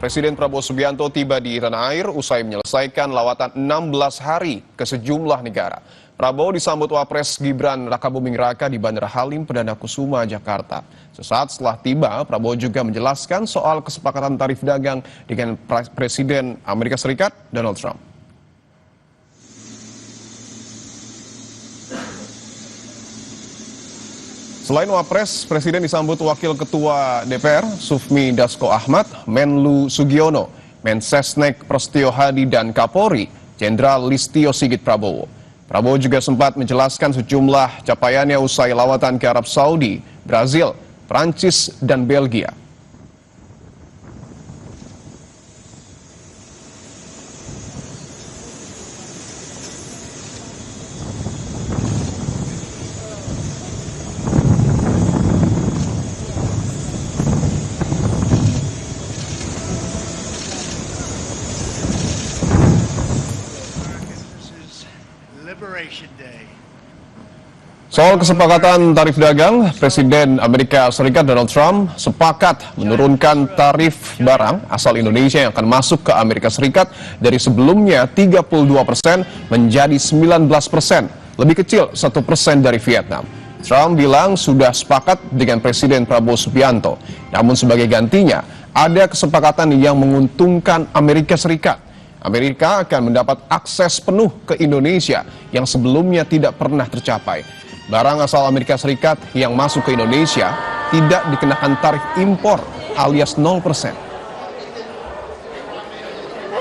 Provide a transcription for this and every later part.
Presiden Prabowo Subianto tiba di tanah air usai menyelesaikan lawatan 16 hari ke sejumlah negara. Prabowo disambut Wapres Gibran Rakabuming Raka di Bandara Halim Perdana Kusuma, Jakarta. Sesaat setelah tiba, Prabowo juga menjelaskan soal kesepakatan tarif dagang dengan Presiden Amerika Serikat Donald Trump. Selain Wapres, Presiden disambut Wakil Ketua DPR, Sufmi Dasko Ahmad, Menlu Sugiono, Mensesnek Prasetyo Hadi, dan Kapolri, Jenderal Listio Sigit Prabowo. Prabowo juga sempat menjelaskan sejumlah capaiannya usai lawatan ke Arab Saudi, Brazil, Prancis, dan Belgia. Soal kesepakatan tarif dagang, Presiden Amerika Serikat Donald Trump sepakat menurunkan tarif barang asal Indonesia yang akan masuk ke Amerika Serikat dari sebelumnya 32% menjadi 19%, lebih kecil 1% dari Vietnam. Trump bilang sudah sepakat dengan Presiden Prabowo Subianto, namun sebagai gantinya ada kesepakatan yang menguntungkan Amerika Serikat. Amerika akan mendapat akses penuh ke Indonesia yang sebelumnya tidak pernah tercapai. Barang asal Amerika Serikat yang masuk ke Indonesia tidak dikenakan tarif impor alias 0%.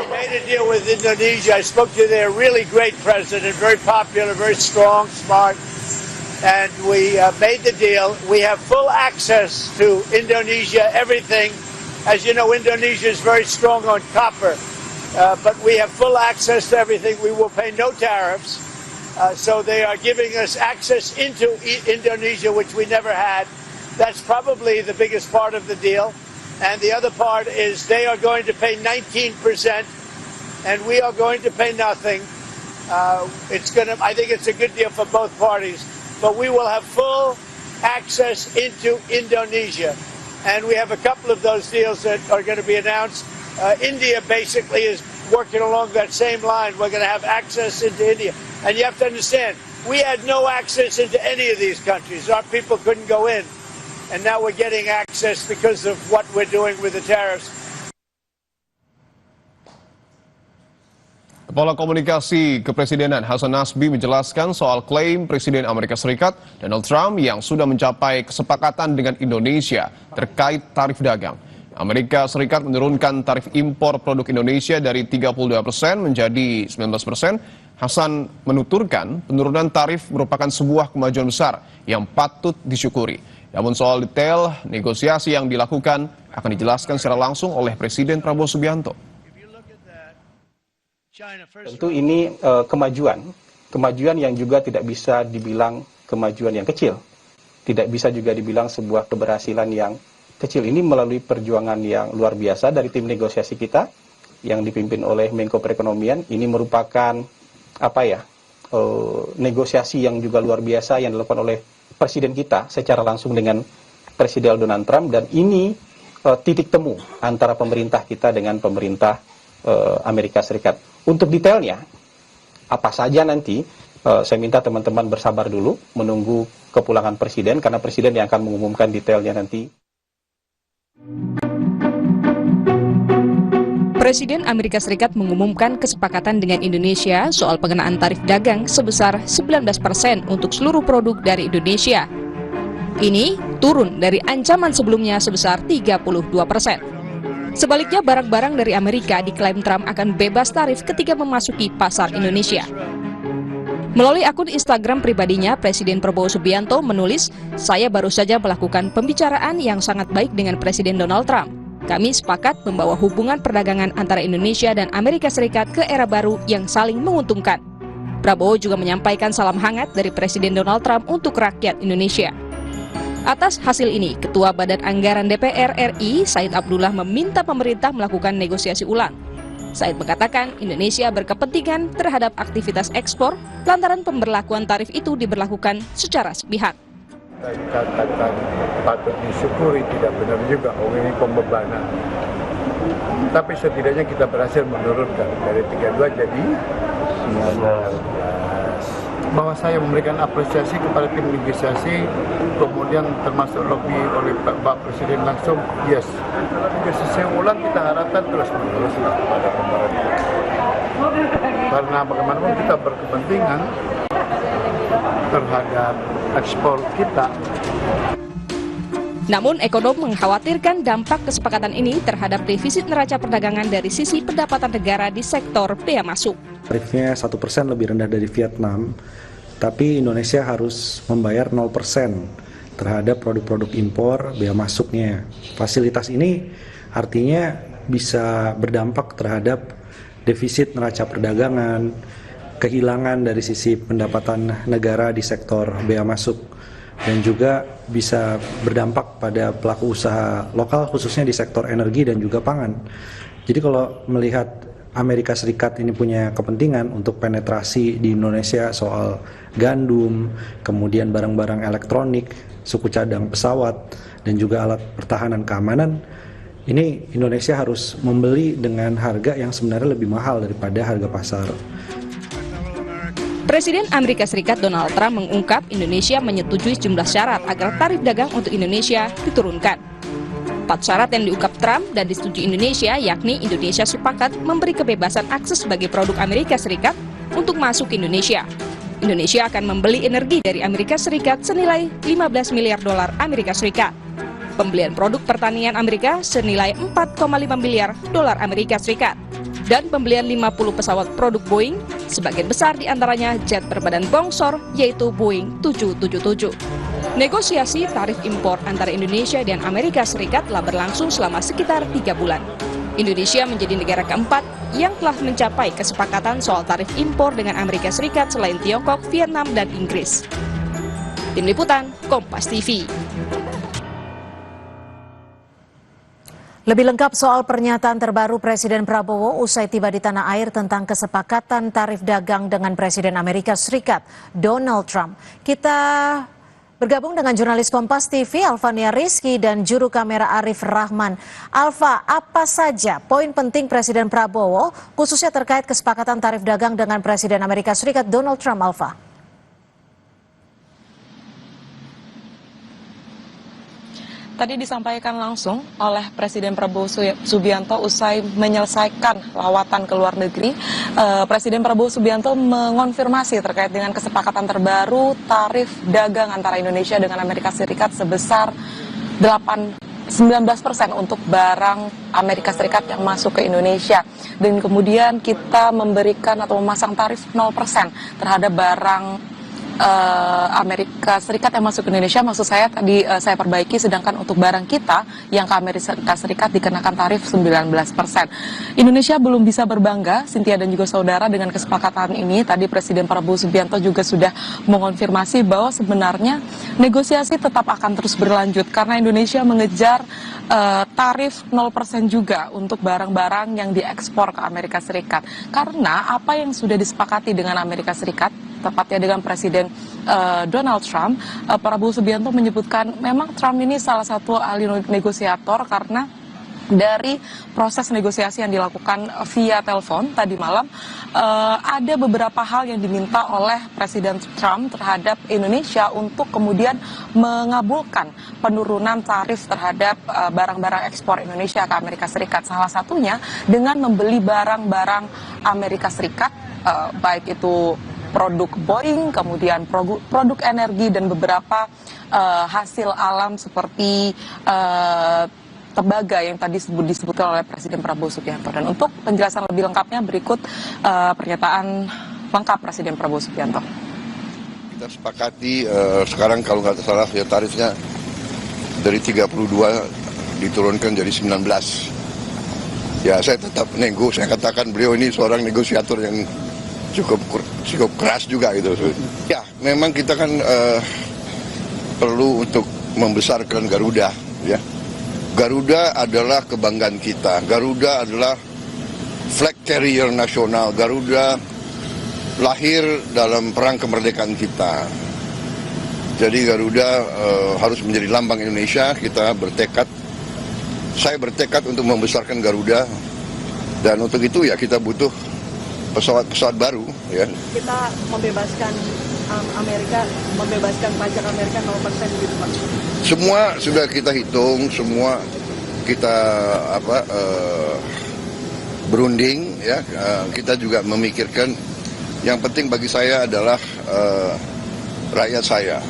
Made a deal with Indonesia. I spoke to their really great president, very popular, very strong, smart, and we made the deal. We have full access to Indonesia, everything. As you know, Indonesia is very strong on copper, but we have full access to everything. We will pay no tariffs. So they are giving us access into Indonesia, which we never had. That's probably the biggest part of the deal. And the other part is they are going to pay 19%, and we are going to pay nothing. I think it's a good deal for both parties. But we will have full access into Indonesia. And we have a couple of those deals that are going to be announced. India basically is working along that same line. We're going to have access into India. And you have to understand, we had no access into any of these countries. Our people couldn't go in. And now we're getting access because of what we're doing with the tariffs. Kepala Komunikasi Kepresidenan Hasan Nasbi menjelaskan soal klaim Presiden Amerika Serikat Donald Trump yang sudah mencapai kesepakatan dengan Indonesia terkait tarif dagang. Amerika Serikat menurunkan tarif impor produk Indonesia dari 32% menjadi 19%. Hasan menuturkan penurunan tarif merupakan sebuah kemajuan besar yang patut disyukuri. Namun soal detail negosiasi yang dilakukan akan dijelaskan secara langsung oleh Presiden Prabowo Subianto. Tentu ini kemajuan yang juga tidak bisa dibilang kemajuan yang kecil. Tidak bisa juga dibilang sebuah keberhasilan yang kecil. Ini melalui perjuangan yang luar biasa dari tim negosiasi kita yang dipimpin oleh Menko Perekonomian. Ini merupakan negosiasi yang juga luar biasa yang dilakukan oleh Presiden kita secara langsung dengan Presiden Donald Trump, dan ini titik temu antara pemerintah kita dengan pemerintah Amerika Serikat. Untuk detailnya apa saja nanti saya minta teman-teman bersabar dulu menunggu kepulangan Presiden, karena Presiden yang akan mengumumkan detailnya nanti. Presiden Amerika Serikat mengumumkan kesepakatan dengan Indonesia soal pengenaan tarif dagang sebesar 19% untuk seluruh produk dari Indonesia. Ini turun dari ancaman sebelumnya sebesar 32%. Sebaliknya, barang-barang dari Amerika diklaim Trump akan bebas tarif ketika memasuki pasar Indonesia. Melalui akun Instagram pribadinya, Presiden Prabowo Subianto menulis, "Saya baru saja melakukan pembicaraan yang sangat baik dengan Presiden Donald Trump. Kami sepakat membawa hubungan perdagangan antara Indonesia dan Amerika Serikat ke era baru yang saling menguntungkan." Prabowo juga menyampaikan salam hangat dari Presiden Donald Trump untuk rakyat Indonesia. Atas hasil ini, Ketua Badan Anggaran DPR RI, Said Abdullah, meminta pemerintah melakukan negosiasi ulang. Said mengatakan Indonesia berkepentingan terhadap aktivitas ekspor lantaran pemberlakuan tarif itu diberlakukan secara sepihak. Katakan patut disyukuri, tidak benar juga ini pembebanan. Tapi setidaknya kita berhasil menurunkan dari 32 jadi 19. Bahwa saya memberikan apresiasi kepada tim negosiasi, kemudian termasuk lobby oleh Pak Presiden langsung, yes. Negosiasi ulang kita harapkan terus-menerus kepada pemerintah. Karena bagaimanapun kita berkepentingan terhadap ekspor kita. Namun, ekonom mengkhawatirkan dampak kesepakatan ini terhadap defisit neraca perdagangan dari sisi pendapatan negara di sektor bea masuk. Tarifnya 1% lebih rendah dari Vietnam, tapi Indonesia harus membayar 0% terhadap produk-produk impor bea masuknya. Fasilitas ini artinya bisa berdampak terhadap defisit neraca perdagangan, kehilangan dari sisi pendapatan negara di sektor bea masuk, dan juga bisa berdampak pada pelaku usaha lokal khususnya di sektor energi dan juga pangan. Jadi kalau melihat Amerika Serikat ini punya kepentingan untuk penetrasi di Indonesia soal gandum, kemudian barang-barang elektronik, suku cadang pesawat, dan juga alat pertahanan keamanan, ini Indonesia harus membeli dengan harga yang sebenarnya lebih mahal daripada harga pasar. Presiden Amerika Serikat Donald Trump mengungkap Indonesia menyetujui sejumlah syarat agar tarif dagang untuk Indonesia diturunkan. 4 syarat yang diungkap Trump dan disetujui Indonesia, yakni Indonesia sepakat memberi kebebasan akses bagi produk Amerika Serikat untuk masuk ke Indonesia. Indonesia akan membeli energi dari Amerika Serikat senilai 15 miliar dolar Amerika Serikat. Pembelian produk pertanian Amerika senilai 4,5 miliar dolar Amerika Serikat. Dan pembelian 50 pesawat produk Boeing, sebagian besar diantaranya jet berbadan bongsor, yaitu Boeing 777. Negosiasi tarif impor antara Indonesia dan Amerika Serikat telah berlangsung selama sekitar 3 bulan. Indonesia menjadi negara keempat yang telah mencapai kesepakatan soal tarif impor dengan Amerika Serikat selain Tiongkok, Vietnam, dan Inggris. Tim Liputan, Kompas TV. Lebih lengkap soal pernyataan terbaru Presiden Prabowo usai tiba di tanah air tentang kesepakatan tarif dagang dengan Presiden Amerika Serikat, Donald Trump. Kita bergabung dengan jurnalis Kompas TV, Alvania Rizky, dan juru kamera Arif Rahman. Alfa, apa saja poin penting Presiden Prabowo, khususnya terkait kesepakatan tarif dagang dengan Presiden Amerika Serikat, Donald Trump, Alfa? Tadi disampaikan langsung oleh Presiden Prabowo Subianto usai menyelesaikan lawatan ke luar negeri. Presiden Prabowo Subianto mengonfirmasi terkait dengan kesepakatan terbaru tarif dagang antara Indonesia dengan Amerika Serikat sebesar 19% untuk barang Amerika Serikat yang masuk ke Indonesia. Dan kemudian kita memberikan atau memasang tarif 0% terhadap barang Amerika Serikat yang masuk ke Indonesia. Maksud saya tadi saya perbaiki, sedangkan untuk barang kita yang ke Amerika Serikat dikenakan tarif 19%. Indonesia belum bisa berbangga, Cynthia dan juga saudara, dengan kesepakatan ini. Tadi Presiden Prabowo Subianto juga sudah mengonfirmasi bahwa sebenarnya negosiasi tetap akan terus berlanjut karena Indonesia mengejar tarif 0% juga untuk barang-barang yang diekspor ke Amerika Serikat. Karena apa yang sudah disepakati dengan Amerika Serikat, tepatnya dengan Presiden Donald Trump, Prabowo Subianto menyebutkan memang Trump ini salah satu ahli negosiator karena dari proses negosiasi yang dilakukan via telepon tadi malam, ada beberapa hal yang diminta oleh Presiden Trump terhadap Indonesia untuk kemudian mengabulkan penurunan tarif terhadap barang-barang ekspor Indonesia ke Amerika Serikat. Salah satunya dengan membeli barang-barang Amerika Serikat, baik itu produk Boeing, kemudian produk energi, dan beberapa hasil alam seperti tembaga yang tadi disebutkan oleh Presiden Prabowo Subianto. Dan untuk penjelasan lebih lengkapnya berikut pernyataan lengkap Presiden Prabowo Subianto. Kita sepakati sekarang kalau nggak salah ya tarifnya dari 32 diturunkan jadi 19. Ya saya tetap nego, saya katakan beliau ini seorang negosiator yang cukup keras juga gitu. Ya memang kita kan perlu untuk membesarkan Garuda, ya. Garuda adalah kebanggaan kita. Garuda adalah flag carrier nasional. Garuda lahir dalam perang kemerdekaan kita. Jadi Garuda harus menjadi lambang Indonesia. Kita bertekad saya bertekad untuk membesarkan Garuda, dan untuk itu ya kita butuh pesawat-pesawat baru. Ya. Kita membebaskan Amerika, membebaskan pajak Amerika 0% gitu Pak. Semua sudah kita hitung, semua kita berunding, ya. Kita juga memikirkan. Yang penting bagi saya adalah rakyat saya.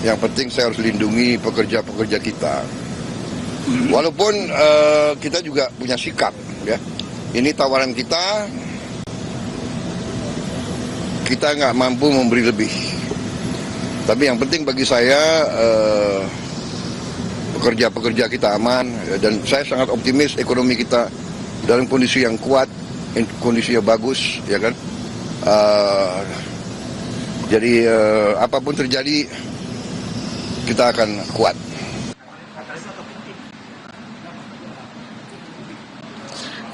Yang penting saya harus lindungi pekerja-pekerja kita. Walaupun kita juga punya sikap, ya. Ini tawaran kita nggak mampu memberi lebih. Tapi yang penting bagi saya pekerja-pekerja kita aman, ya, dan saya sangat optimis ekonomi kita dalam kondisi yang kuat, kondisinya bagus, ya kan. Jadi apapun terjadi kita akan kuat.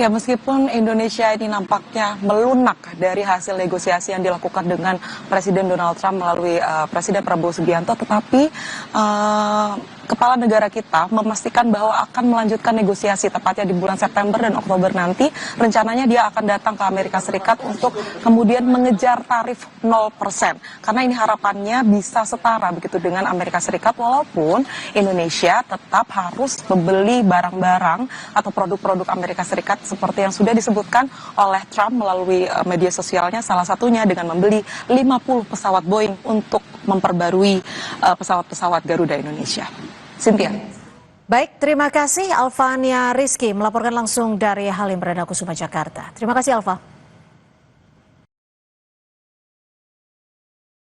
Ya, meskipun Indonesia ini nampaknya melunak dari hasil negosiasi yang dilakukan dengan Presiden Donald Trump melalui Presiden Prabowo Subianto, tetapi kepala negara kita memastikan bahwa akan melanjutkan negosiasi tepatnya di bulan September dan Oktober nanti. Rencananya dia akan datang ke Amerika Serikat untuk kemudian mengejar tarif 0%. Karena ini harapannya bisa setara begitu dengan Amerika Serikat, walaupun Indonesia tetap harus membeli barang-barang atau produk-produk Amerika Serikat seperti yang sudah disebutkan oleh Trump melalui media sosialnya, salah satunya dengan membeli 50 pesawat Boeing untuk memperbarui pesawat-pesawat Garuda Indonesia. Cynthia. Baik, terima kasih Alvania Rizky melaporkan langsung dari Halim Perdana Kusuma, Jakarta. Terima kasih Alva.